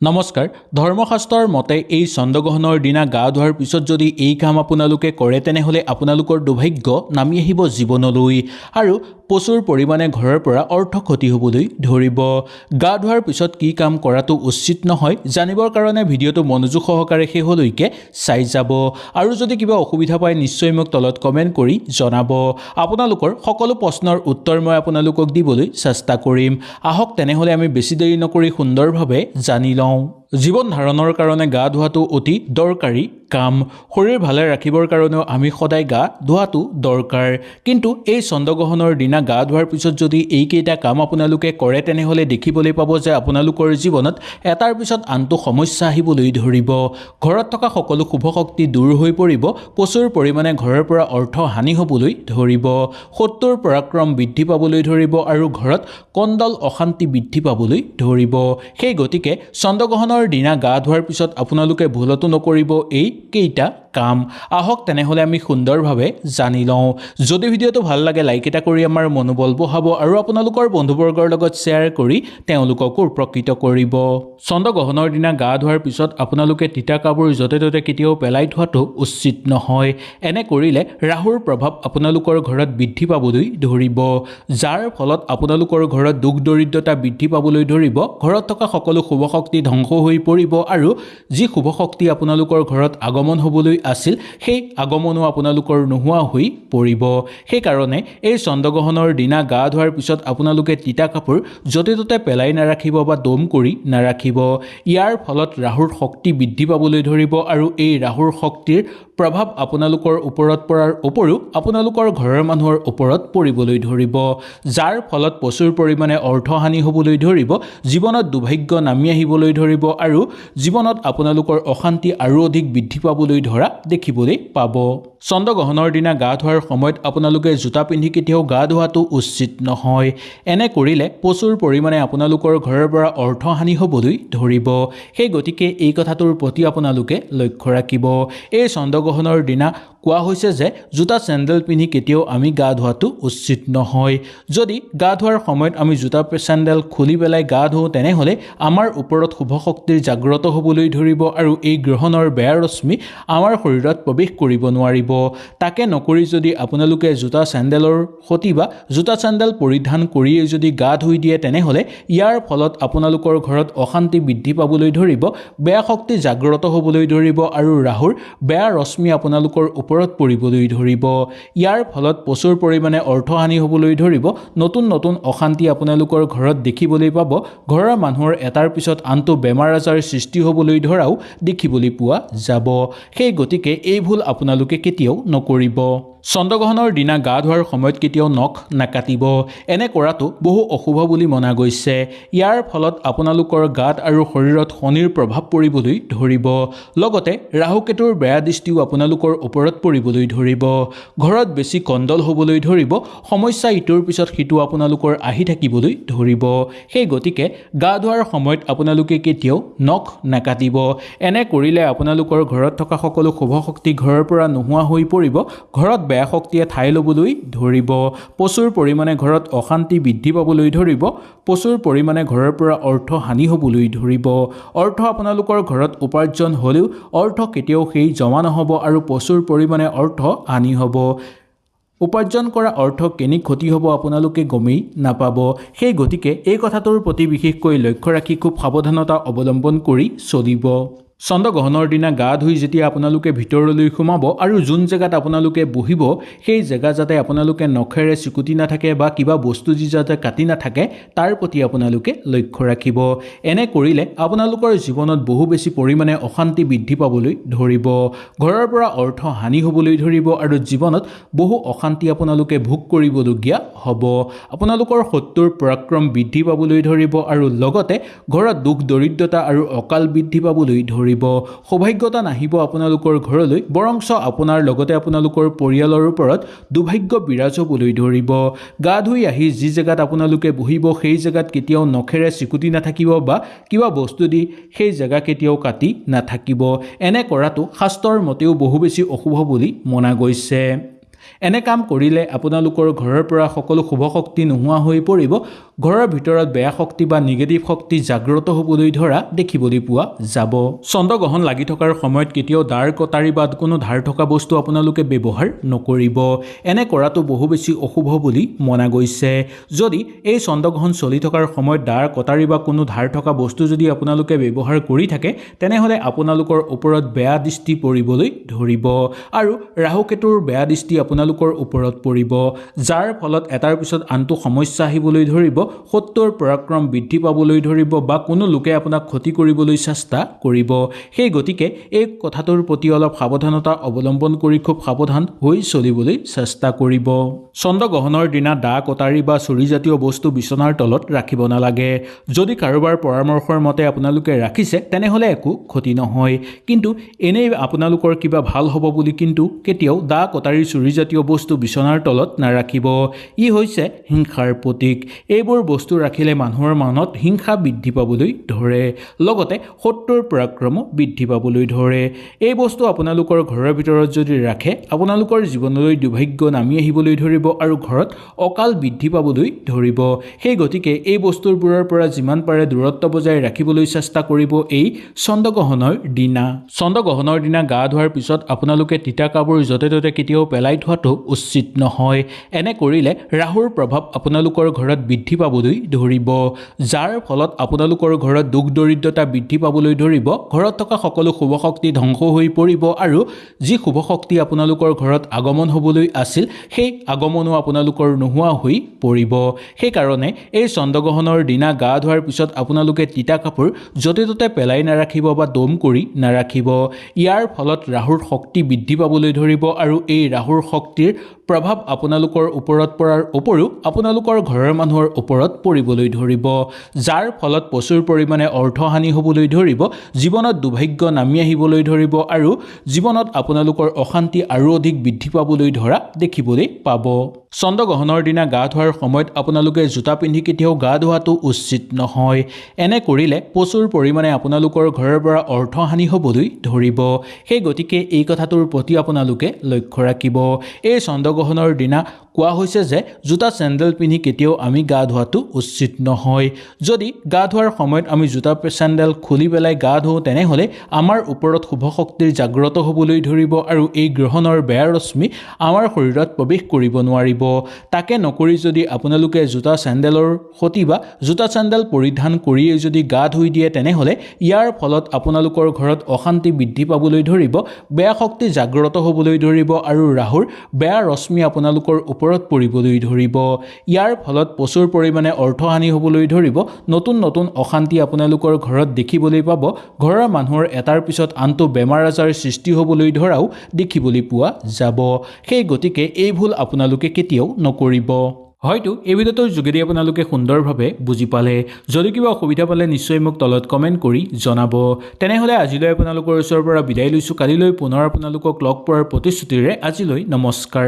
নমস্কাৰ ধৰ্মশাস্ত্ৰৰ মতে এই চন্দ্ৰগ্ৰহণৰ দিনা গা ধোৱাৰ পিছত যদি এই কাম আপোনালোকে কৰে তেনেহলে আপোনালোকৰ দুৰ্ভাগ্য নামি আহিব জীৱনলৈ আৰু প্ৰচুৰ পৰিমাণে ঘৰৰ পৰা অৰ্থ ক্ষতি হ'বলৈ ধৰিব। গা ধোৱাৰ পিছত কি কাম কৰাটো উচিত নহয় জানিবৰ কাৰণে ভিডিঅ'টো মনোযোগ সহকাৰে শেষলৈকে চাই যাব আৰু যদি কিবা অসুবিধা পায় নিশ্চয় মোক তলত কমেণ্ট কৰি জনাব। আপোনালোকৰ সকলো প্ৰশ্নৰ উত্তৰ মই আপোনালোকক দিবলৈ চেষ্টা কৰিম। আহক তেনেহলে আমি বেছি দেৰি নকৰি সুন্দৰভাৱে জানি লওঁ। জীৱন ধাৰণৰ কাৰণে গা ধোৱাটো অতি দৰকাৰী কাম। শৰীৰ ভালে ৰাখিবৰ কাৰণেও আমি সদায় গা ধোৱাটো দৰকাৰ, কিন্তু এই চন্দ্ৰগ্ৰহণৰ দিনা গা ধোৱাৰ পিছত যদি এইকেইটা কাম আপোনালোকে কৰে তেনেহলে দেখিবলৈ পাব যে আপোনালোকৰ জীৱনত এটাৰ পিছত আনটো সমস্যা আহিবলৈ ধৰিব। ঘৰত থকা সকলো শুভ শক্তি দূৰ হৈ পৰিব, প্ৰচুৰ পৰিমাণে ঘৰৰ পৰা অৰ্থ হানি হ'বলৈ ধৰিব, শত্ৰুৰ পৰাক্ৰম বৃদ্ধি পাবলৈ ধৰিব আৰু ঘৰত কণ্ডল অশান্তি বৃদ্ধি পাবলৈ ধৰিব। সেই গতিকে চন্দ্ৰগ্ৰহণৰ দিনা গা ধোৱাৰ পিছত আপোনালোকে ভুলতো নকৰিব এই কেইটা কাম। আহক তেনেহলে আমি সুন্দৰভাৱে জানি লওঁ। যদি ভিডিঅ'টো ভাল লাগে লাইক এটা কৰি আমাৰ মনোবল বঢ়াব আৰু আপোনালোকৰ বন্ধুবৰ্গৰ লগত শ্বেয়াৰ কৰি তেওঁলোককো উপকৃত কৰিব। চন্দ্ৰগ্ৰহণৰ দিনা গা ধোৱাৰ পিছত আপোনালোকে তিতা কাপোৰ য'তে ত'তে কেতিয়াও পেলাই থোৱাটো উচিত নহয়। এনে কৰিলে ৰাহুৰ প্ৰভাৱ আপোনালোকৰ ঘৰত বৃদ্ধি পাবলৈ ধৰিব, যাৰ ফলত আপোনালোকৰ ঘৰত দুখ দৰিদ্ৰতা বৃদ্ধি পাবলৈ ধৰিব, ঘৰত থকা সকলো শুভ শক্তি ধ্বংস হৈ পৰিব আৰু যি শুভ শক্তি আপোনালোকৰ ঘৰত আগমন হ'বলৈ আছিল সেই আগমনো আপোনালোকৰ নোহোৱা হৈ পৰিব। সেইকাৰণে এই চন্দ্ৰগ্ৰহণৰ দিনা গা ধোৱাৰ পিছত আপোনালোকে তিতা কাপোৰ য'তে ত'তে পেলাই নাৰাখিব বা দম কৰি নাৰাখিব। ইয়াৰ ফলত ৰাহুৰ শক্তি বৃদ্ধি পাবলৈ ধৰিব আৰু এই ৰাহুৰ শক্তিৰ প্ৰভাৱ আপোনালোকৰ ওপৰত পৰাৰ উপৰিও আপোনালোকৰ ঘৰৰ মানুহৰ ওপৰত পৰিবলৈ ধৰিব, যাৰ ফলত প্ৰচুৰ পৰিমাণে অৰ্থহানি হ'বলৈ ধৰিব, জীৱনত দুৰ্ভাগ্য নামি আহিবলৈ ধৰিব আৰু জীৱনত আপোনালোকৰ অশান্তি আৰু অধিক বৃদ্ধি পাবলৈ ধৰা দেখিবলৈ পাব। চন্দ্ৰগ্ৰহণৰ দিনা গা ধোৱাৰ সময়ত আপোনালোকে জোতা পিন্ধি কেতিয়াও গা ধোৱাটো উচিত নহয়। এনে কৰিলে প্ৰচুৰ পৰিমাণে আপোনালোকৰ ঘৰৰ পৰা অৰ্থহানি হ'বলৈ ধৰিব। সেই গতিকে এই কথাটোৰ প্ৰতি আপোনালোকে লক্ষ্য ৰাখিব। এই চন্দ্ৰগ্ৰহণৰ দিনা কোৱা হৈছে যে জোতা চেণ্ডেল পিন্ধি কেতিয়াও আমি গা ধোৱাটো উচিত নহয়। যদি গা ধোৱাৰ সময়ত আমি জোতা চেণ্ডেল খুলি পেলাই গা ধোওঁ তেনেহ'লে আমাৰ ওপৰত শুভ শক্তিৰ জাগ্ৰত হ'বলৈ ধৰিব আৰু এই গ্ৰহণৰ বেয়া ৰশ্মি আমাৰ শৰীৰত প্ৰৱেশ কৰিব নোৱাৰিব। তাকে নকৰি যদি আপোনালোকে জোতা চেণ্ডেলৰ সৈতে বা জোতা চেণ্ডেল পৰিধান কৰিয়ে যদি গা ধুই দিয়ে তেনেহ'লে ইয়াৰ ফলত আপোনালোকৰ ঘৰত অশান্তি বৃদ্ধি পাবলৈ ধৰিব, বেয়া শক্তি জাগ্ৰত হ'বলৈ ধৰিব আৰু ৰাহুৰ বেয়া ৰশ্মি আপোনালোকৰ ওপৰত পৰিবলৈ ধৰিব। ইয়াৰ ফলত প্ৰচুৰ পৰিমাণে অৰ্থহানি হ'বলৈ ধৰিব, নতুন নতুন অশান্তি আপোনালোকৰ ঘৰত দেখিবলৈ পাব, ঘৰৰ মানুহৰ এটাৰ পিছত আনটো বেমাৰ আজাৰ সৃষ্টি হ'বলৈ ধৰাও দেখিবলৈ পোৱা যাব। সেই গতিকে এই ভুল আপোনালোকে কেতিয়াও নকৰিব। চন্দ্ৰগ্ৰহণৰ দিনা গা ধোৱাৰ সময়ত কেতিয়াও নখ নাকাটিব। এনে কৰাটো বহু অশুভ বুলি মনা গৈছে। ইয়াৰ ফলত আপোনালোকৰ গাত আৰু শৰীৰত শনিৰ প্ৰভাৱ পৰিবলৈ ধৰিব, লগতে ৰাহুকেতুৰ বেয়া দৃষ্টিও আপোনালোকৰ ওপৰত পৰিবলৈ ধৰিব, ঘৰত বেছি কণ্ডল হ'বলৈ ধৰিব, সমস্যা ইটোৰ পিছত সিটো আপোনালোকৰ আহি থাকিবলৈ ধৰিব। সেই গতিকে গা ধোৱাৰ সময়ত আপোনালোকে কেতিয়াও নখ নাকাটিব। এনে কৰিলে আপোনালোকৰ ঘৰত থকা সকলো শুভ শক্তি ঘৰৰ পৰা নোহোৱা হৈ পৰিব, ঘৰত বেয়া শক্তিয়ে ঠাই ল'বলৈ ধৰিব, প্ৰচুৰ পৰিমাণে ঘৰত অশান্তি বৃদ্ধি পাবলৈ ধৰিব, প্ৰচুৰ পৰিমাণে ঘৰৰ পৰা অৰ্থ হানি হ'বলৈ ধৰিব। অৰ্থ আপোনালোকৰ ঘৰত উপাৰ্জন হ'লেও অৰ্থ কেতিয়াও সেই জমা নহ'ব আৰু প্ৰচুৰ পৰিমাণে অৰ্থ হানি হ'ব। উপাৰ্জন কৰা অৰ্থ কেনি ক্ষতি হ'ব আপোনালোকে গমেই নাপাব। সেই গতিকে এই কথাটোৰ প্ৰতি বিশেষকৈ লক্ষ্য ৰাখি খুব সাৱধানতা অৱলম্বন কৰি চলিব। চন্দ্ৰগ্ৰহণৰ দিনা গা ধুই যেতিয়া আপোনালোকে ভিতৰলৈ সোমাব আৰু যোন জেগাত আপোনালোকে বহিব সেই জেগা যাতে আপোনালোকে নখেৰে চিকুটি নাথাকে বা কিবা বস্তু যি যাতে কাটি নাথাকে তাৰ প্ৰতি আপোনালোকে লক্ষ্য ৰাখিব। এনে কৰিলে আপোনালোকৰ জীৱনত বহু বেছি পৰিমাণে অশান্তি বৃদ্ধি পাবলৈ ধৰিব, ঘৰৰ পৰা অৰ্থ হানি হ'বলৈ ধৰিব আৰু জীৱনত বহু অশান্তি আপোনালোকে ভোগ কৰিবলগীয়া হ'ব। আপোনালোকৰ শত্ৰুৰ পৰাক্ৰম বৃদ্ধি পাবলৈ ধৰিব আৰু লগতে ঘৰত দুখ দৰিদ্ৰতা আৰু অকাল বৃদ্ধি পাবলৈ ধৰিব। সৌভাগ্যতা নাহিব আপোনালোকৰ ঘৰলৈ, বৰঞ্চ আপোনাৰ লগতে আপোনালোকৰ পৰিয়ালৰ ওপৰত দুৰ্ভাগ্য বিৰাজ হ'বলৈ ধৰিব। গা ধুই আহি যি জেগাত আপোনালোকে বহিব সেই জেগাত কেতিয়াও নখেৰে চিকুটি নাথাকিব বা কিবা বস্তু দি সেই জেগা কেতিয়াও কাটি নাথাকিব। এনে কৰাটো শাস্ত্ৰৰ মতেও বহু বেছি অশুভ বুলি মনা গৈছে। এনে কাম কৰিলে আপোনালোকৰ ঘৰৰ পৰা সকলো শুভ শক্তি নোহোৱা হৈ পৰিব, ঘৰৰ ভিতৰত বেয়া শক্তি বা নিগেটিভ শক্তি জাগ্ৰত হ'বলৈ ধৰা দেখিবলৈ পোৱা যাব। চন্দ্ৰগ্ৰহণ লাগি থকাৰ সময়ত কেতিয়াও দাৰ কটাৰী বা কোনো ধাৰ থকা বস্তু আপোনালোকে ব্যৱহাৰ নকৰিব। এনে কৰাটো বহু বেছি অশুভ বুলি মনা গৈছে। যদি এই চন্দ্ৰগ্ৰহণ চলি থকাৰ সময়ত দাৰ কটাৰী বা কোনো ধাৰ থকা বস্তু যদি আপোনালোকে ব্যৱহাৰ কৰি থাকে তেনেহ'লে আপোনালোকৰ ওপৰত বেয়া দৃষ্টি পৰিবলৈ ধৰিব আৰু ৰাহু কেতুৰ বেয়া দৃষ্টি আপোনালোকৰ ওপৰত পৰিব, যাৰ ফলত এটাৰ পিছত আনটো সমস্যা আহিবলৈ ধৰিব, শত্ৰুৰ পৰাক্ৰম বৃদ্ধি পাবলৈ ধৰিব বা কোনো লোকে আপোনাক ক্ষতি কৰিবলৈ চেষ্টা কৰিব। সেই গতিকে এই কথাটোৰ প্ৰতি অলপ সাৱধানতা অৱলম্বন কৰি খুব সাৱধান হৈ চলিবলৈ চেষ্টা কৰিব। চন্দ্ৰগ্ৰহণৰ দিনা দা কটাৰী বা চুৰিজাতীয় বস্তু বিচনাৰ তলত ৰাখিব নালাগে। যদি কাৰোবাৰ পৰামৰ্শৰ মতে আপোনালোকে ৰাখিছে তেনেহ'লে একো ক্ষতি নহয়, কিন্তু এনেই আপোনালোকৰ কিবা ভাল হ'ব বুলি কিন্তু কেতিয়াও দা কটাৰী চুৰিজাতীয় বস্তু বিচনাৰ তলত নাৰাখিব। ই হৈছে হিংসাৰ প্ৰতীক। এইবোৰ বস্তু ৰাখিলে মানুহৰ মনত হিংসা বৃদ্ধি পাবলৈ ধৰে, লগতে শত্ৰুৰ পৰাক্ৰমো বৃদ্ধি পাবলৈ ধৰে। এই বস্তু আপোনালোকৰ ঘৰৰ ভিতৰত যদি ৰাখে আপোনালোকৰ জীৱনলৈ দুৰ্ভাগ্য নামি আহিবলৈ ধৰিব আৰু ঘৰত অকাল বৃদ্ধি পাবলৈ ধৰিব। সেই গতিকে এই বস্তুবোৰৰ পৰা যিমান পাৰে দূৰত্ব বজাই ৰাখিবলৈ চেষ্টা কৰিব এই চন্দ্ৰগ্ৰহণৰ দিনা। চন্দ্ৰগ্ৰহণৰ দিনা গা ধোৱাৰ পিছত আপোনালোকে তিতা কাপোৰ য'তে ত'তে কেতিয়াও পেলাই থোৱাটো উচিত নহয়। এনে কৰিলে ৰাহুৰ প্ৰভাৱ আপোনালোকৰ ঘৰত বৃদ্ধি পাবলৈ ধৰিব, যাৰ ফলত আপোনালোকৰ ঘৰত দুখ দৰিদ্ৰতা বৃদ্ধি পাবলৈ ধৰিব, ঘৰত থকা সকলো শুভ শক্তি ধ্বংস হৈ পৰিব আৰু যি শুভ শক্তি আপোনালোকৰ ঘৰত আগমন হ'বলৈ আছিল সেই আগমনো আপোনালোকৰ নোহোৱা হৈ পৰিব। সেইকাৰণে এই চন্দ্ৰগ্ৰহণৰ দিনা গা ধোৱাৰ পিছত আপোনালোকে তিতা কাপোৰ য'তে ত'তে পেলাই নাৰাখিব বা দম কৰি নাৰাখিব। ইয়াৰ ফলত ৰাহুৰ শক্তি বৃদ্ধি পাবলৈ ধৰিব আৰু এই ৰাহুৰ শক্তিৰ প্ৰভাৱ আপোনালোকৰ ওপৰত পৰাৰ উপৰিও আপোনালোকৰ ঘৰৰ মানুহৰ ওপৰত পৰিবলৈ ধৰিব, যাৰ ফলত প্ৰচুৰ পৰিমাণে অৰ্থহানি হ'বলৈ ধৰিব, জীৱনত দুৰ্ভাগ্য নামি আহিবলৈ ধৰিব আৰু জীৱনত আপোনালোকৰ অশান্তি আৰু অধিক বৃদ্ধি পাবলৈ ধৰা দেখিবলৈ পাব। চন্দ্ৰগ্ৰহণৰ দিনা গা ধোৱাৰ সময়ত আপোনালোকে জোতা পিন্ধি কেতিয়াও গা ধোৱাটো উচিত নহয়। এনে কৰিলে প্ৰচুৰ পৰিমাণে আপোনালোকৰ ঘৰৰ পৰা অৰ্থহানি হ'বলৈ ধৰিব। সেই গতিকে এই কথাটোৰ প্ৰতি আপোনালোকে লক্ষ্য ৰাখিব। এই চন্দ্ৰগ্ৰহণৰ দিনা কোৱা হৈছে যে জোতা চেণ্ডেল পিন্ধি কেতিয়াও আমি গা ধোৱাটো উচিত নহয়। যদি গা ধোৱাৰ সময়ত আমি জোতা চেণ্ডেল খুলি পেলাই গা ধোওঁ তেনেহ'লে আমাৰ ওপৰত শুভ শক্তিৰ জাগ্ৰত হ'বলৈ ধৰিব আৰু এই গ্ৰহণৰ বেয়া ৰশ্মি আমাৰ শৰীৰত প্ৰৱেশ কৰিব নোৱাৰিব। তাকে নকৰি যদি আপোনালোকে জোতা চেণ্ডেলৰ সতি বা জোতা চেণ্ডেল পৰিধান কৰিয়েই যদি গা ধুই দিয়ে তেনেহ'লে ইয়াৰ ফলত আপোনালোকৰ ঘৰত অশান্তি বৃদ্ধি পাবলৈ ধৰিব, বেয়া শক্তি জাগ্ৰত হ'বলৈ ধৰিব আৰু ৰাহুৰ বেয়া ৰশ্মি আপোনালোকৰ ওপৰত পৰিবলৈ ধৰিব। ইয়াৰ ফলত প্ৰচুৰ পৰিমাণে অৰ্থহানি হ'বলৈ ধৰিব, নতুন নতুন অশান্তি আপোনালোকৰ ঘৰত দেখিবলৈ পাব, ঘৰৰ মানুহৰ এটাৰ পিছত আনটো বেমাৰ আজাৰ সৃষ্টি হ'বলৈ ধৰাও দেখিবলৈ পোৱা যাব। সেই গতিকে এই ভুল আপোনালোকে কেতিয়াও নকৰিব। হয়তো এই ভিডিঅ'টোৰ যোগেদি আপোনালোকে সুন্দৰভাৱে বুজি পালে। যদি কিবা অসুবিধা পালে নিশ্চয় মোক তলত কমেণ্ট কৰি জনাব। তেনেহ'লে আজিলৈ আপোনালোকৰ ওচৰৰ পৰা বিদায় লৈছোঁ। কালিলৈ পুনৰ আপোনালোকক লগ পোৱাৰ প্ৰতিশ্ৰুতিৰে আজিলৈ নমস্কাৰ।